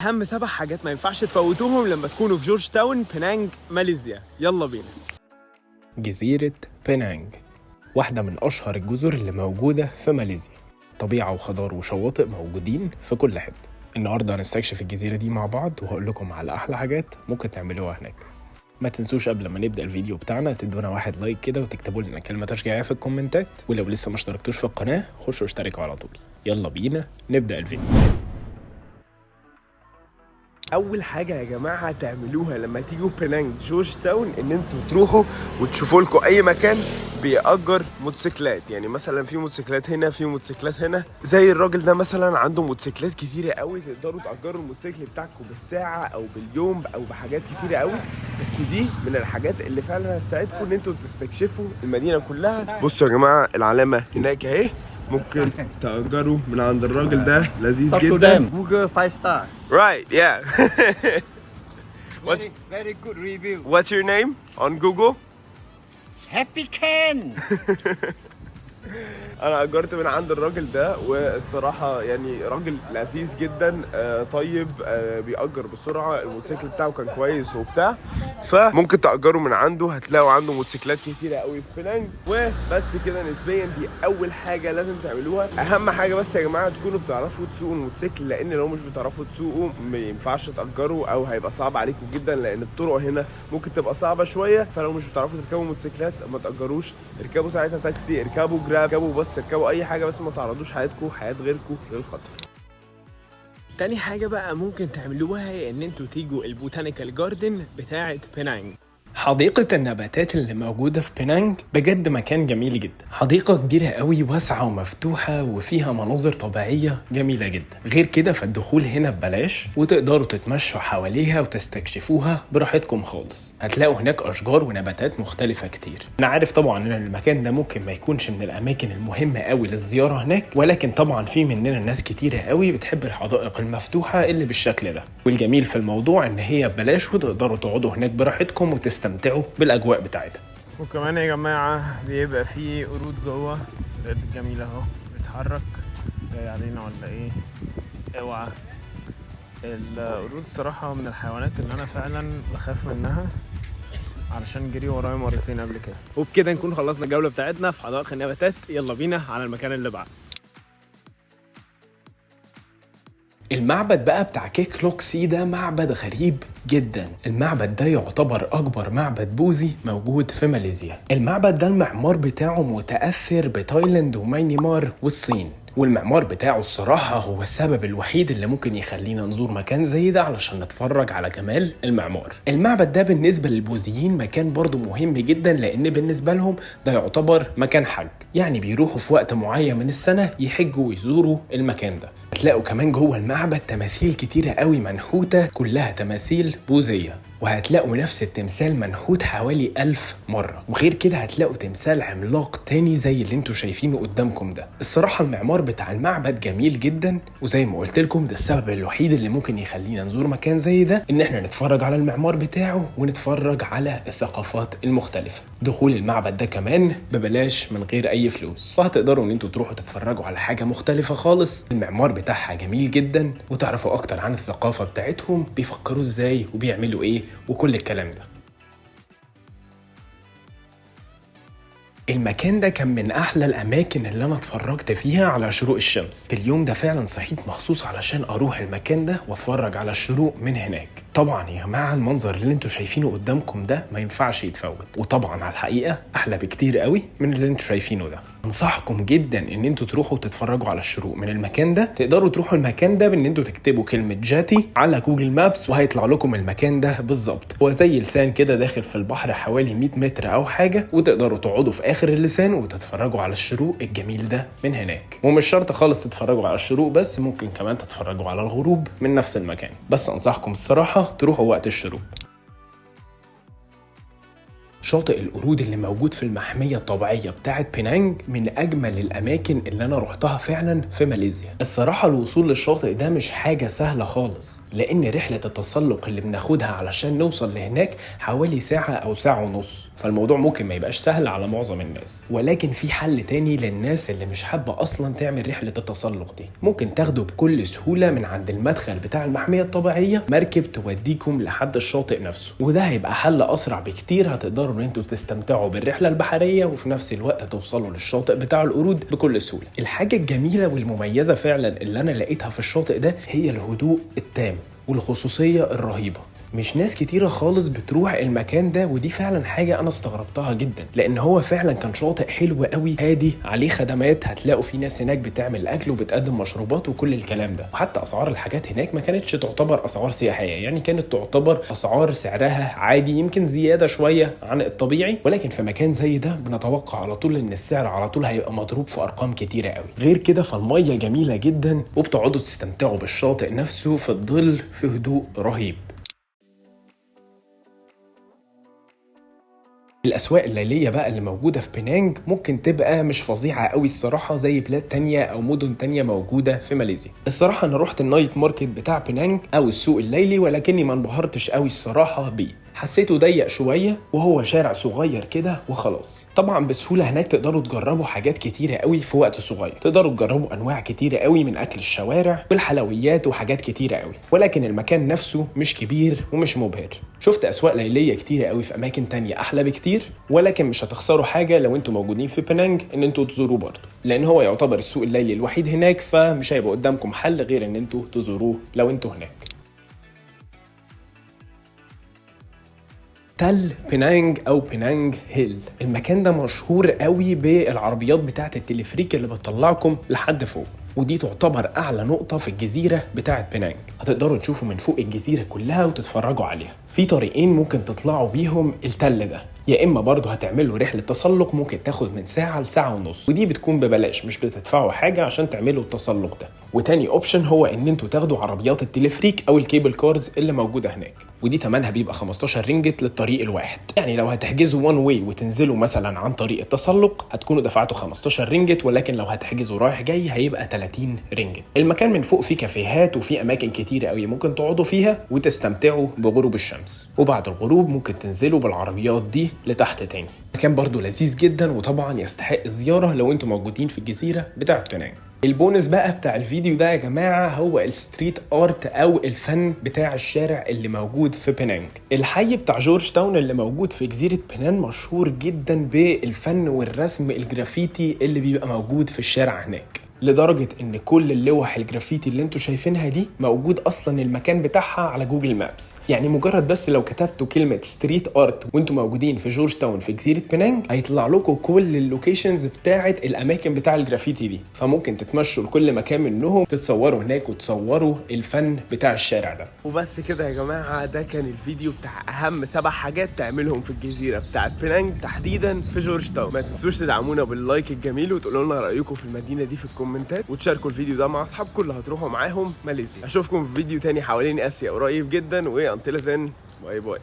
اهم 7 حاجات ما ينفعش تفوتوهم لما تكونوا في جورج تاون بينانج ماليزيا. يلا بينا. جزيرة بينانج واحدة من أشهر الجزر اللي موجودة في ماليزيا. طبيعة وخضار وشواطئ موجودين في كل حتة. النهاردة هنستكشف الجزيرة دي مع بعض وهقول لكم على أحلى حاجات ممكن تعملوها هناك. ما تنسوش قبل ما نبدأ الفيديو بتاعنا تدونا 1 لايك كده وتكتبوا لنا كلمة تشجيعية في الكومنتات، ولو لسه ما اشتركتوش في القناة خشوا اشتركوا على طول. يلا بينا نبدأ الفيديو. اول حاجه يا جماعه تعملوها لما تيجوا بينانج جورج تاون ان انتوا تروحوا وتشوفوا لكم اي مكان بيأجر موتوسيكلات. يعني مثلا في موتوسيكلات هنا، في موتوسيكلات هنا، زي الراجل ده مثلا عنده موتوسيكلات كتيره قوي، تقدروا تأجروا الموتوسيكل بتاعكم بالساعه او باليوم او بحاجات كتيره قوي. بس دي من الحاجات اللي فعلا هتساعدكم ان انتوا تستكشفوا المدينه كلها. بصوا يا جماعه العلامه هناك اهي، ممكن تأجروا من عند الراجل ده، لذيذ جدا. Google 5 star. Right, yeah. Very good review. What's your name on Google? Happy Ken. انا اجرت من عند الراجل ده، والصراحه يعني راجل لذيذ جدا، طيب، بيأجر بسرعه، الموتوسيكل بتاعه كان كويس وبتاع، فممكن تأجروا من عنده. هتلاقوا عنده موتوسيكلات كتيره قوي في بينانج. وبس كده نسبيا دي اول حاجه لازم تعملوها. اهم حاجه بس يا جماعه تكونوا بتعرفوا تسوقوا الموتوسيكل، لان لو مش بتعرفوا تسوقوا ما ينفعش تأجروا او هيبقى صعب عليكم جدا، لان الطرق هنا ممكن تبقى صعبه شويه. فلو مش بتعرفوا تركبوا موتوسيكلات ما تأجروش، اركبوا ساعتها تاكسي، اركبوا جراب، اركبوا بس، اركبوا اي حاجه، بس ما تعرضوش حياتكم حياه غيركم للخطر. تاني حاجه بقى ممكن تعملوها هي ان انتوا تيجوا البوتانيكال جاردن بتاعه بينانج. حديقة النباتات اللي موجودة في بينانج بجد مكان جميل جدا. حديقة كبيرة قوي، واسعة ومفتوحة وفيها مناظر طبيعية جميلة جدا. غير كده فالدخول هنا ببلاش، وتقدروا تتمشوا حواليها وتستكشفوها براحتكم خالص. هتلاقوا هناك أشجار ونباتات مختلفة كتير. أنا عارف طبعا إن المكان ده ممكن ما يكونش من الأماكن المهمة قوي للزيارة هناك، ولكن طبعا في مننا ناس كتيرة قوي بتحب الحدائق المفتوحة اللي بالشكل ده. والجميل في الموضوع إن هي ببلاش، وتقدروا تقعدوا هناك براحتكم وتستمتعوا بالاجواء بتاعتها. وكمان يا جماعه بيبقى فيه قرود جوه، بجد جميله اهو، بتتحرك جاي علينا ولا ايه؟ اوعى. القرود الصراحه من الحيوانات اللي انا فعلا بخاف منها، علشان جري ورايا مرتين قبل كده. وبكده نكون خلصنا الجوله بتاعتنا في حدائق النباتات. يلا بينا على المكان اللي بعده. المعبد بقى بتاع كيك لوك سي ده معبد غريب جدا. المعبد ده يعتبر اكبر معبد بوذي موجود في ماليزيا. المعبد ده المعمار بتاعه متأثر بتايلاند وميانمار والصين، والمعمار بتاعه الصراحة هو السبب الوحيد اللي ممكن يخلينا نزور مكان زي ده علشان نتفرج على جمال المعمار. المعبد ده بالنسبة للبوذيين مكان برضو مهم جدا، لأن بالنسبة لهم ده يعتبر مكان حج. يعني بيروحوا في وقت معين من السنة يحجوا ويزوروا المكان ده. هتلاقوا كمان جوه المعبد تماثيل كتيرة قوي منحوتة، كلها تماثيل بوذية. وهتلاقوا نفس التمثال منحوت حوالي 1000 مرة. وغير كده هتلاقوا تمثال عملاق تاني زي اللي انتوا شايفينه قدامكم ده. الصراحة المعمار بتاع المعبد جميل جدا، وزي ما قلت لكم ده السبب الوحيد اللي ممكن يخلينا نزور مكان زي ده، ان احنا نتفرج على المعمار بتاعه ونتفرج على الثقافات المختلفة. دخول المعبد ده كمان ببلاش من غير اي فلوس، فهتقدروا ان انتوا تروحوا تتفرجوا على حاجة مختلفة خالص. المعمار بتاعها جميل جدا، وتعرفوا اكتر عن الثقافة بتاعتهم، بيفكروا ازاي وبيعملوا ايه وكل الكلام ده. المكان ده كان من احلى الاماكن اللي انا اتفرجت فيها على شروق الشمس. في اليوم ده فعلا صحيت مخصوص علشان اروح المكان ده واتفرج على الشروق من هناك. طبعا يا جماعه المنظر اللي انتوا شايفينه قدامكم ده ما ينفعش يتفوت، وطبعا على الحقيقه احلى بكتير قوي من اللي انتوا شايفينه ده. انصحكم جدا ان انتوا تروحوا تتفرجوا على الشروق من المكان ده. تقدروا تروحوا المكان ده بان انتوا تكتبوا كلمه جاتي على جوجل مابس، وهيطلع لكم المكان ده بالظبط. هو زي لسان كده داخل في البحر حوالي 100 متر او حاجه، وتقدروا تقعدوا في اخر اللسان وتتفرجوا على الشروق الجميل ده من هناك. ومش شرط خالص تتفرجوا على الشروق بس، ممكن كمان تتفرجوا على الغروب من نفس المكان. بس انصحكم الصراحه تروحوا وقت الشروق. شاطئ القرود اللي موجود في المحمية الطبيعية بتاعت بينانج من أجمل الأماكن اللي أنا روحتها فعلا في ماليزيا. الصراحة الوصول للشاطئ ده مش حاجة سهلة خالص، لأن رحلة التسلق اللي بناخدها علشان نوصل لهناك حوالي ساعة أو ساعة ونص، فالموضوع ممكن ما يبقاش سهل على معظم الناس. ولكن في حل تاني للناس اللي مش حابة أصلا تعمل رحلة التسلق دي، ممكن تاخدوا بكل سهولة من عند المدخل بتاع المحمية الطبيعية مركب توديكم لحد الشاطئ نفسه، وده هيبقى حل أسرع بكتير. هتقدروا إن انتوا تستمتعوا بالرحلة البحرية وفي نفس الوقت توصلوا للشاطئ بتاع القرود بكل سهولة. الحاجة الجميلة والمميزة فعلا اللي أنا لقيتها في الشاطئ ده هي الهدوء التام والخصوصية الرهيبة. مش ناس كتيرة خالص بتروح المكان ده، ودي فعلا حاجة أنا استغربتها جدا، لأن هو فعلا كان شاطئ حلو قوي، هادي، عليه خدمات، هتلاقوا في ناس هناك بتعمل أكل وبتقدم مشروبات وكل الكلام ده. وحتى أسعار الحاجات هناك ما كانتش تعتبر أسعار سياحية، يعني كانت تعتبر أسعار سعرها عادي، يمكن زيادة شوية عن الطبيعي، ولكن في مكان زي ده بنتوقع على طول إن السعر على طول هيبقى مضروب في أرقام كتيرة قوي. غير كده فالمية جميلة جدا، وبتقعدوا تستمتعوا بالشاطئ نفسه في الظل في هدوء رهيب. الأسواق الليلية بقى اللي موجودة في بينانج ممكن تبقى مش فظيعة قوي الصراحة زي بلاد تانية أو مدن تانية موجودة في ماليزيا. الصراحة أنا روحت النايت ماركت بتاع بينانج أو السوق الليلي، ولكني ما انبهرتش قوي الصراحة بيه، حسيته ضيق شوية وهو شارع صغير كده وخلاص. طبعا بسهولة هناك تقدروا تجربوا حاجات كتيرة قوي في وقت صغير، تقدروا تجربوا أنواع كتيرة قوي من أكل الشوارع والحلويات وحاجات كتيرة قوي، ولكن المكان نفسه مش كبير ومش مبهر. شفت أسواق ليلية كتيرة قوي في أماكن تانية أحلى بكتير، ولكن مش هتخسروا حاجة لو انتوا موجودين في بينانج ان انتوا تزوروه برضه، لأن هو يعتبر السوق الليلي الوحيد هناك، فمش هيبقى قدامكم حل غير ان انتوا تزوروه لو انتوا هناك. تل بينانج او بينانج هيل، المكان ده مشهور قوي بالعربيات بتاعه التلفريك اللي بتطلعكم لحد فوق، ودي تعتبر اعلى نقطه في الجزيره بتاعه بينانج. هتقدروا تشوفوا من فوق الجزيره كلها وتتفرجوا عليها. في طريقين ممكن تطلعوا بيهم التل ده، يا اما برضه هتعملوا رحله تسلق ممكن تاخد من ساعه لساعه ونص، ودي بتكون ببلاش، مش بتدفعوا حاجه عشان تعملوا التسلق ده. وتاني اوبشن هو ان انتوا تاخدوا عربيات التلفريك او الكيبل كارز اللي موجوده هناك، ودي تمنها بيبقى 15 رينجت للطريق الواحد. يعني لو هتحجزوا وان واي وتنزلوا مثلا عن طريق التسلق هتكونوا دفعتوا 15 رينجت، ولكن لو هتحجزوا رايح جاي هيبقى 30 رينجت. المكان من فوق فيه كافيهات وفي اماكن كتيره قوي ممكن تقعدوا فيها وتستمتعوا بغروب الشمس، وبعد الغروب ممكن تنزلوا بالعربيات دي لتحت تاني. مكان برضو لذيذ جدا وطبعا يستحق الزياره لو انتم موجودين في الجزيره بتاعه بينانج. البونس بقى بتاع الفيديو ده يا جماعة هو الستريت ارت او الفن بتاع الشارع اللي موجود في بينانج. الحي بتاع جورج تاون اللي موجود في جزيرة بينان مشهور جدا بالفن والرسم الجرافيتي اللي بيبقى موجود في الشارع هناك، لدرجة ان كل اللوح الجرافيتي اللي انتوا شايفينها دي موجود اصلا المكان بتاعها على جوجل مابس. يعني مجرد بس لو كتبتوا كلمة ستريت ارت وانتوا موجودين في جورج تاون في جزيرة بينانج هيطلع لكم كل اللوكيشنز بتاعة الاماكن بتاع الجرافيتي دي، فممكن تتمشوا لكل مكان منهم تتصوروا هناك وتصوروا الفن بتاع الشارع ده. وبس كده يا جماعة، ده كان الفيديو بتاع أهم 7 حاجات تعملهم في الجزيرة بتاعت بينانج تحديدا في جورج تاون. ما تنسوش تدعمونا باللايك الجميل وتقولوا لنا رأيكم في المدينة دي في الكومنتات، وتشاركوا الفيديو ده مع أصحابكم اللي هتروحوا معاهم ماليزيا. أشوفكم في فيديو تاني حوالين آسيا قريب جدا، وانتل ذن باي باي.